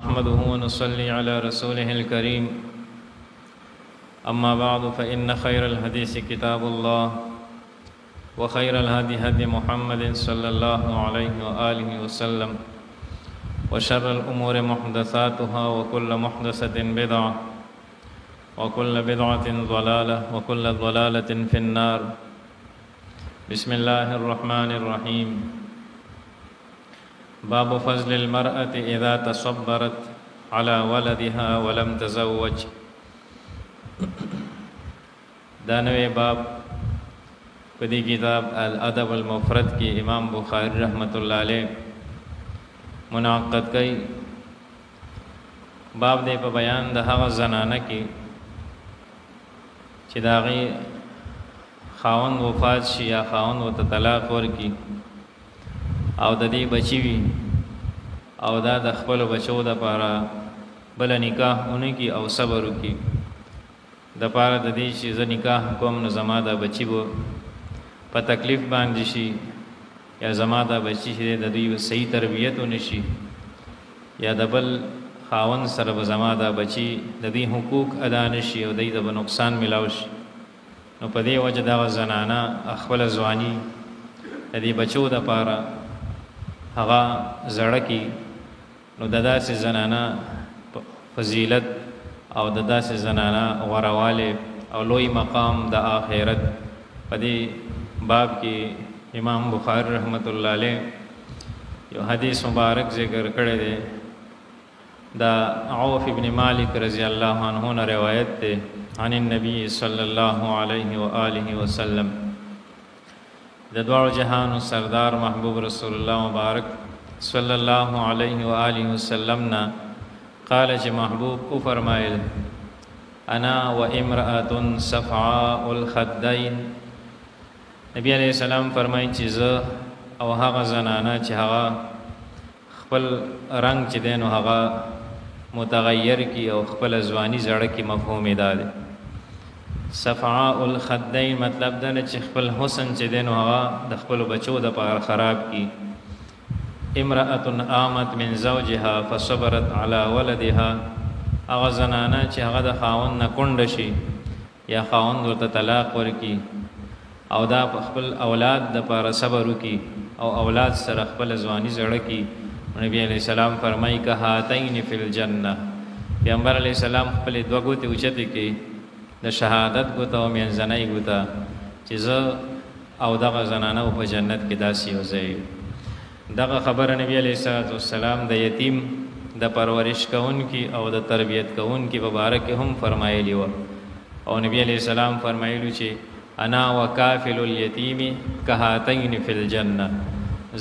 نحمده ونصلي على رسوله الكريم أما بعد فإن خير الحديث كتاب الله وخير الهدي هدي محمد صلى الله عليه وآله وسلم وشر الأمور محدثاتها وكل محدثة بدعة وكل بدعة ضلالة وكل ضلالة في النار. بسم الله الرحمن الرحيم. باب فضل المرأة إذا تصبرت على ولدها ولم تزوج. دانوی باب پدی کتاب الادب المفرد کی امام بخاری رحمۃ اللہ علیہ منعقد کئی. باب دے په بیان د هغه زنانه کې چې د هغې خاوند وفات شي یا خاوند ورته طلاق ورکړي او د دې بچي وي او دا د خپلو بچو دپاره بله نکاح ونکړي او صبر وکړي دپاره د دې چې زه نکاح کوم نو زما دا بچي به په تکلیف باندې شي یا زما دا بچي چې د دوی صحیح تربیت ونه شي یا د بل خاوند سره به زما دا بچي د دې حقوق ادا نه شي او دوی ته به نقصان میلاو شي. نو په دې وجه دغه زنانه خپله ځواني د دې بچو دپاره هغه زړه کړي. نو د داسې زنانه فضیلت او د داسې زنانه غوروالی او لوی مقام د آخرت په دې باب کې امام بخاری رحمت الله علیه یو حدیث مبارک ذکر کړی دی. دا عوف ابن مالک رضی الله عنه نه روایت دی عن النبي صلی الله علیه و آله وسلم. د دوړو جهانو سردار محبوب رسول الله مبارک صلی الله علیه و آله وسلم نا قال چې محبوب کو فرمایل انا و امرأة صفعاء الخدین. نبی علیہ السلام فرمایي چې زه او هغه زنانه چې هغه خپل رنگ چې دی نو هغه متغیر کی او خپل ځواني زړه کی مفهوم دا دی. صفعاء الخدین مطلب دا نه چې خپل حسن چې دی نو هغه د خپل بچو د پاره خراب کی. امرأة آمت من زوجها فصبرت على ولدها هغه زنانه چې هغه د خاوند نه کونډه شي یا خاوند ورته طلاق ورکي او دا خپل اولاد د پاره صبر وکي او اولاد سره خپل ځواني زړه کی. نبی علیہ السلام فرمایي که هاتین فی الجنه. پیغمبر علیہ السلام خپل دوه ګوتې اوچتې کړي د شهادت ګوته او منځنۍ ګوته چې زه او دغه زنانه په جنت کې داسې یو ځای. دغه خبره نبی علیہ السلام د یتیم د پرورش کوونکي او د تربیت کوونکي په باره کې هم فرمایلی وه او نبی علیہ السلام فرمایلو چې انا وکافل الیتیم کهاتین فی الجنه.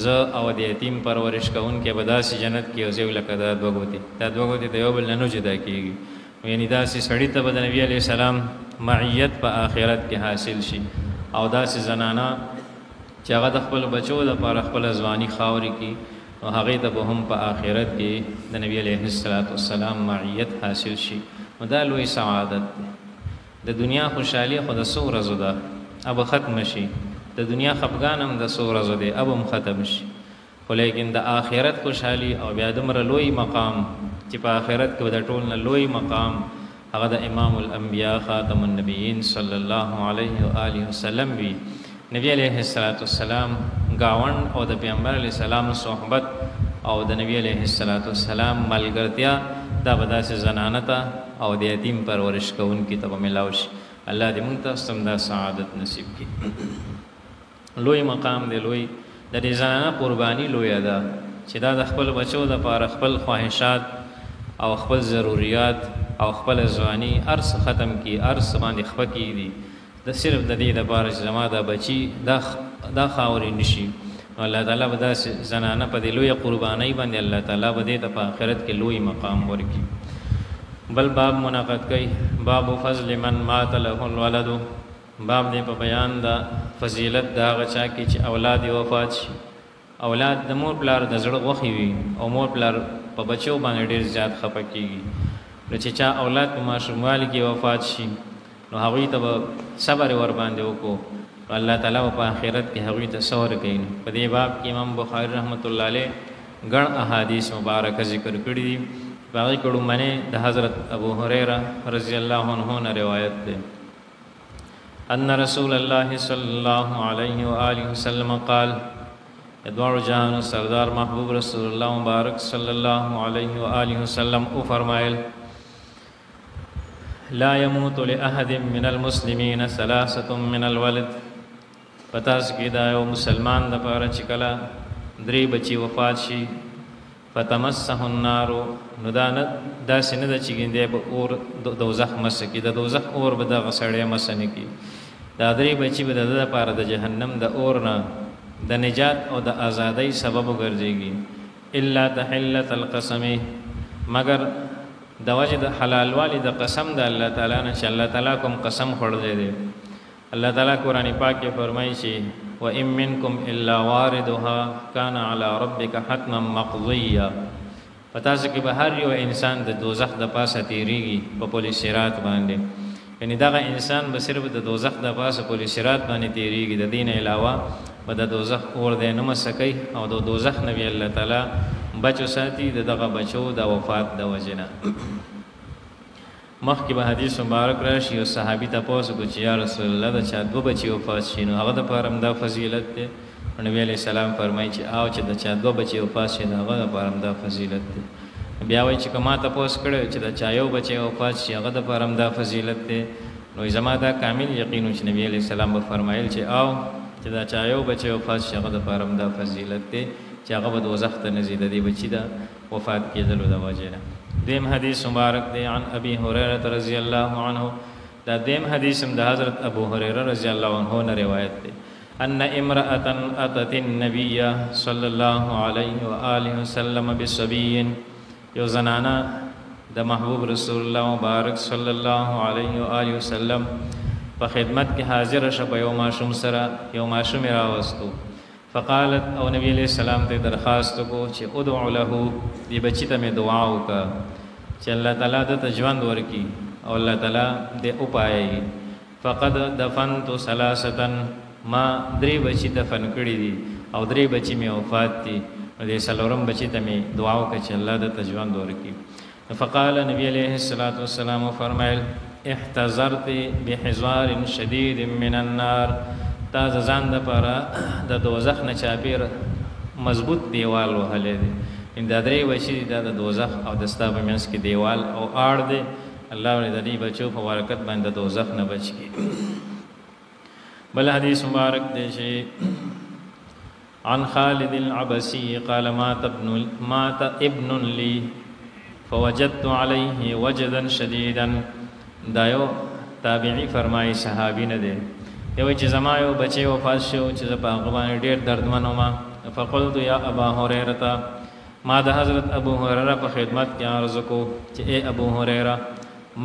زه او د یتیم پرورش کوونکی به داسې جنت کې یو ځای لکه دا دوه ګوتې د یو بل نه نه جدا کېږي. یعنې داسې سړي ته به د نبي علیه السلام معیت په آخرت کې حاصل شي او داسې زنانه چې هغه د خپل بچو دپاره خپله ځواني خاورې کړي نو هغې ته به هم په آخرت کې د نبي علیه السلام معیت حاصل شي. نو دا لوی سعادت دی. د دنیا خوشحالي خو د څو ورځو ده اب ختم شي. د دنیا خفګان هم د څو ورځو دی اب هم ختم شي. خو لیکن د آخرت خوشحالي او بیا دومره لوی مقام چې په آخرت کې به د ټول نه لوی مقام هغه د امام الانبیاء خاتم النبیین صلی الله علیه و آله وسلم وي. نبی علیه السلام گاوند او د پیغمبر علیه السلام صحبت او د نبی علیه السلام ملګرتیا دا به داسې زنانه ته او د یتیم پرورش کوونکي ته به میلاو شي. الله دې موږ ته هم دا سعادت نصیب کړي. لوی مقام دی. لوی د دې زنانه قرباني لویه ده چې دا د خپل بچو دپاره خپل خواهشات او خپل ضروریات او خپل ځواني ارس ختم کی ارس باندې خفه کیږي د صرف د دې دپاره چې زما دا بچي دا خاورې نشي. نو الله تعالی به داسې زنانه په دې لویه قربانۍ باندې الله تعالی به دې ته په آخرت کې لوی مقام ورکړي. بل باب منعقد کوي باب فضل من مات له الولد. باب دې په بیان د فضیلت د هغه چا کې چې اولاد یې وفات شي. اولاد د مور پلار د زړه غوښې وي او مور پلار په بچو باندې ډېر زیات خفه کېږي. نو چې چا اولاد په ماشوموالي کې وفات شي نو هغوی ته به صبر ورباندې وکړو الله تعالی په آخرت کې هغوی ته صبر کوي. په دې باب کې امام بخاری رحمت الله علیه ګڼ احادیث مبارکه ذکر کړي دي. باقي کړه د حضرت ابو هريره رضی الله عنه نه روایت ده ان رسول الله صلی الله علیه و آله وسلم قال ادوار جهان سردار محبوب رسول الله مبارک صلی الله علیه و آله وسلم او فرمایل لا يموت لأحد من المسلمين ثلاثة من الولد پتاس کې دا یو مسلمان د پاره چې کله درې بچي وفات شي فتمسه النار نو دا سینه د چګیندې به اور دوزخ مسکی د دوزخ اور به د غسړې مسنه کی دا درې بچي به د پاره د جهنم د اور نه د نجات او د ازادۍ سبب ګرځيږي الا تحلت القسم مگر د وجه د حلال والی د قسم د الله تعالی نه چې الله تعالی کوم قسم خورځي دی الله تعالی قرآن پاک کې فرمایي چې وَإِن مِّنكُمْ إِلَّا وَارِدُهَا كَانَ عَلَى رَبِّكَ حَتْمًا مَقْضِيًّا پتا چې به هر یو انسان د دوزخ د پاسه تیریږي په پولیس صراط باندې یعنی دا انسان به صرف د دوزخ د پاسه پولیس صراط باندې تیریږي د دین علاوه به د دوزخ اور دی نه مسکی او د دوزخ نبی الله تعالی بچو ساتي دغه بچو د وفات د وجنه مخکې به حدیث مبارک راشي او صحابي تاسو کو چې یا رسول الله د چا دو بچي وفات شي نو هغه د پرم دا فضیلت دی نبی علیہ السلام فرمایي چې او چې د چا دو بچي وفات شي هغه د پرم دا فضیلت دی بیا وایي چې کما تاسو کړه چې د چا یو بچي وفات شي هغه د پرم دا فضیلت دی نو زما دا کامل یقین چې نبی علیہ السلام به فرمایل چې او چې د چا یو بچي وفات شي هغه د پرم دا فضیلت دی چې هغه به دوزخ ته نزيد دی بچي دا وفات کېدل د وجه دیم حدیث مبارک دی عن ابي هريره رضی الله عنه دا دیم حدیث د حضرت ابو هريره رضی الله عنه نه روایت دی ان امراه اتت النبي صلى الله عليه واله وسلم بصبي یو زنانا د محبوب رسول الله مبارک صلی الله علیه و آله وسلم په خدمت کې حاضر شوه یو ماشوم سره یو ماشوم راوستو فقالت او نبی علیہ السلام ته درخواست کو چې ادعو له دی بچی ته مې دعا وکړه چې الله تعالی د ژوند ورکی او الله تعالی دې اوپایي فقد دفنت ثلاثه ما درې بچی دفن کړی دي او درې بچی مې وفات دي دې سلورم بچی ته مې دعا وکړه چې الله د ژوند ورکی فقال نبی علیہ الصلوۃ والسلام فرمایل احتذرت بحذار شدید من النار تا ځان د پاره د دوزخ نه چاپیر مضبوط دیوال وهلې دي ان د درې وشي د دوزخ او د ستاب منس کې دیوال او آړ دی الله ولې د دې بچو په برکت باندې د دوزخ نه بچ کی بل حدیث مبارک دی چې عن خالد العبسي قال مات ابن لي فوجدت عليه وجدا شديدا دایو تابعی فرمایي صحابي نه دی یو چې زما یو بچي وفات شو چې په هغه باندې ډېر دردمن وم فقلت یا ابا هريره ما د حضرت ابو هريره په خدمت کې عرض کو چې اے ابو هريره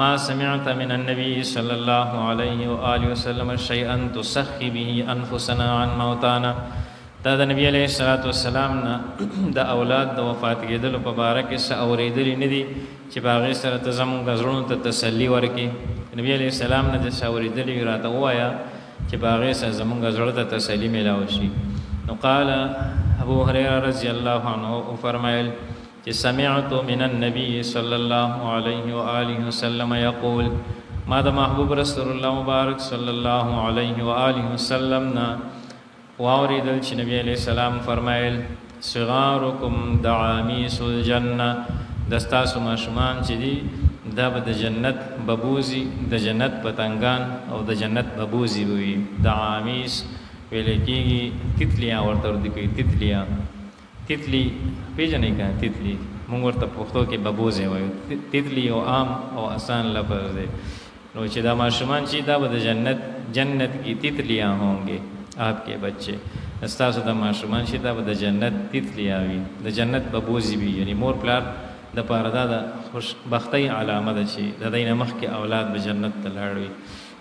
ما سمعت من النبي صلى الله عليه واله وسلم شيئا تسخي به انفسنا عن موتانا دا د نبی علیہ الصلوۃ والسلام نه د اولاد د وفات کېدل په باره کې څه اورېدلې نه دي چې باغې سره ته زموږ زړونو ته تسلي ورکړي نبی علیہ السلام نه د څه اورېدلې راته ووایه چې باغې سره زموږ زړه ته تسلي میلاو شي نو قال ابو هريره رضی الله عنه فرمایل چې سمعت من النبي صلى الله عليه واله وسلم يقول ما د محبوب رسول الله مبارک صلی الله علیه واله وسلم نا واوریدل چې نبی علیہ السلام فرمایل صغارکم دعامیس الجنه دستاسو ماشومان چې دي دا به د جنت ببوزي د جنت پتنګان او د جنت ببوزي وي دعامیس ویل کېږي تتلیا ورته ورته کوي تتلی پیژنې کا تتلی موږ ورته پښتو کې ببوزي وایو تتلی او عام او آسان لفظ دی نو چې دا ماشومان چې دا به د جنت کی تتلیاں هونګي آپ کے بچے استاسو د ماشومان چې دا به د جنت تتلیاں وي د جنت ببوزي وي یعنی مور پلار د پاره دا د خوشبختی علامه ده چې د دینه مخ کې اولاد به جنت ته لاړ وي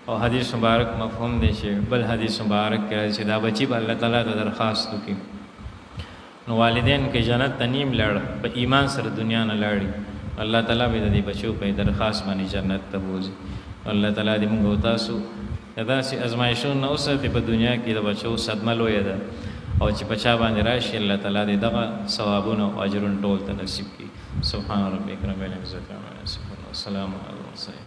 او حدیث مبارک مفهوم دی چې بل حدیث مبارک کې چې دا بچي به الله تعالی ته درخواست وکړي نو والدین کې جنت ته نیم لاړ په ایمان سره دنیا نه لاړي الله تعالی به د دې بچو په درخواست باندې جنت ته بوزي الله تعالی دې موږ تاسو دا سي ازمایښتونه اوسه په دنیا کې د بچو صدمه لوی ده او چې بچا باندې راشي الله تعالی دې دغه ثوابونه او اجرونه ټول ته نصیب کړي سبحان ربك رب العزة عما يصفون والسلام على المرسلين